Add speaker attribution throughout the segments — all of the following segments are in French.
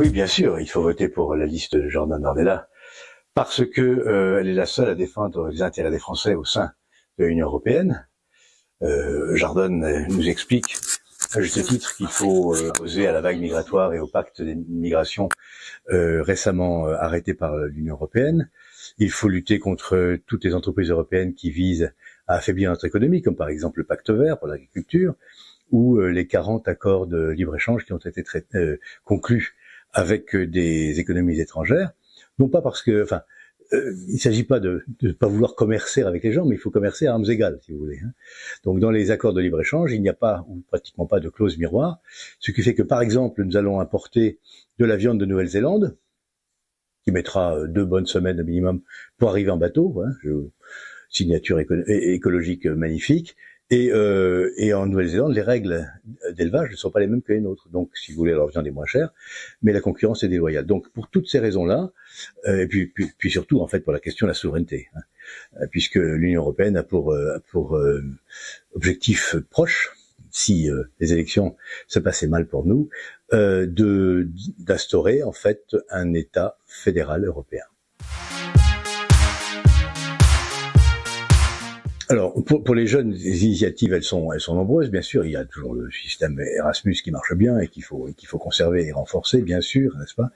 Speaker 1: Oui, bien sûr, il faut voter pour la liste de Jordan Bardella parce que elle est la seule à défendre les intérêts des Français au sein de l'Union européenne. Jordan nous explique à juste titre qu'il faut opposer à la vague migratoire et au pacte des migrations récemment arrêté par l'Union européenne. Il faut lutter contre toutes les entreprises européennes qui visent à affaiblir notre économie, comme par exemple le pacte vert pour l'agriculture, ou les 40 accords de libre-échange qui ont été conclus avec des économies étrangères. Non pas parce que, il ne s'agit pas de ne pas vouloir commercer avec les gens, mais il faut commercer à armes égales, si vous voulez. Donc dans les accords de libre-échange, il n'y a pas, ou pratiquement pas, de clause miroir, ce qui fait que, par exemple, nous allons importer de la viande de Nouvelle-Zélande, qui mettra 2 bonnes semaines au minimum pour arriver en bateau, signature écologique magnifique, et en Nouvelle-Zélande, les règles d'élevage ne sont pas les mêmes que les nôtres. Donc, si vous voulez, leur viande est moins chère, mais la concurrence est déloyale. Donc, pour toutes ces raisons-là, et puis surtout, en fait, pour la question de la souveraineté, puisque l'Union européenne a pour objectif proche, si les élections se passaient mal pour nous, d'instaurer, en fait, un État fédéral européen. Alors, pour les jeunes, les initiatives, elles sont nombreuses, bien sûr. Il y a toujours le système Erasmus qui marche bien et qu'il faut conserver et renforcer, bien sûr, n'est-ce pas?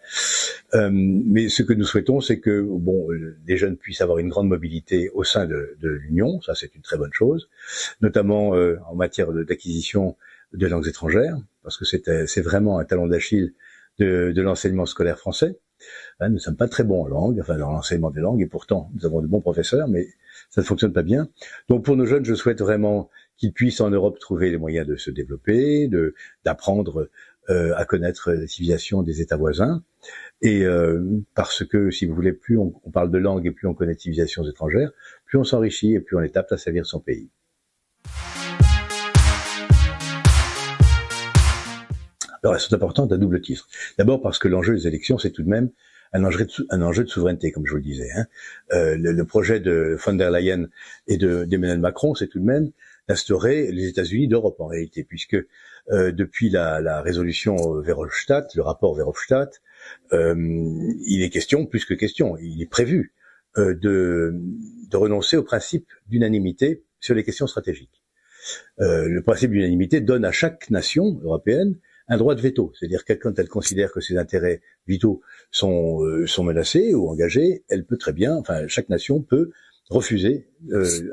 Speaker 1: Mais ce que nous souhaitons, c'est que, les jeunes puissent avoir une grande mobilité au sein de l'Union. Ça, c'est une très bonne chose. Notamment, en matière d'acquisition de langues étrangères, parce que c'est vraiment un talon d'Achille de l'enseignement scolaire français. Nous ne sommes pas très bons en langue, dans l'enseignement des langues, et pourtant, nous avons de bons professeurs, mais ça ne fonctionne pas bien. Donc pour nos jeunes, je souhaite vraiment qu'ils puissent en Europe trouver les moyens de se développer, d'apprendre à connaître les civilisations des États voisins. Et parce que, si vous voulez, plus on parle de langue et plus on connaît de civilisations étrangères, plus on s'enrichit et plus on est apte à servir son pays. Alors elles sont importantes à double titre. D'abord parce que l'enjeu des élections, c'est tout de même un enjeu de souveraineté, comme je vous le disais. Le projet de von der Leyen et d'Emmanuel Macron, c'est tout de même d'instaurer les États-Unis d'Europe, en réalité, puisque depuis la résolution Verhofstadt, le rapport Verhofstadt, il est question, plus que question, il est prévu de renoncer au principe d'unanimité sur les questions stratégiques. Le principe d'unanimité donne à chaque nation européenne un droit de veto, c'est-à-dire que quand elle considère que ses intérêts vitaux sont menacés ou engagés, elle peut très bien, chaque nation peut refuser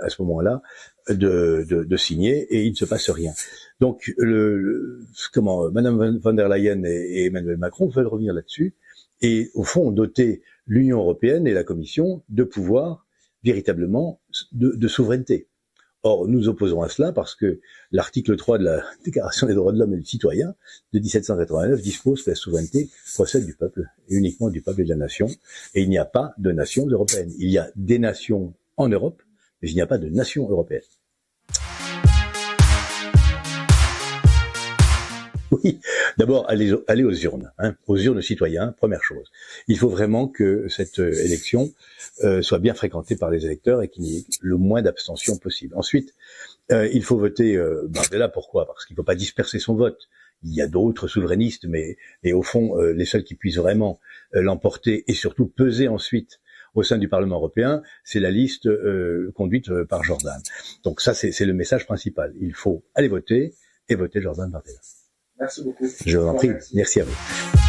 Speaker 1: à ce moment-là de signer et il ne se passe rien. Donc, Madame von der Leyen et Emmanuel Macron veulent revenir là-dessus et au fond doter l'Union européenne et la Commission de pouvoir véritablement de souveraineté. Or, nous opposons à cela parce que l'article 3 de la Déclaration des droits de l'homme et du citoyen de 1789 dispose que la souveraineté procède du peuple, et uniquement du peuple et de la nation, et il n'y a pas de nations européennes. Il y a des nations en Europe, mais il n'y a pas de nation européenne. Oui, d'abord, aller aux urnes, aux urnes citoyens, première chose. Il faut vraiment que cette élection soit bien fréquentée par les électeurs et qu'il y ait le moins d'abstention possible. Ensuite, il faut voter Bardella. Pourquoi? Parce qu'il ne faut pas disperser son vote. Il y a d'autres souverainistes, mais au fond, les seuls qui puissent vraiment l'emporter et surtout peser ensuite au sein du Parlement européen, c'est la liste conduite par Jordan. Donc ça, c'est le message principal. Il faut aller voter et voter Jordan Bardella.
Speaker 2: Merci beaucoup.
Speaker 1: Je vous en prie. Merci à vous.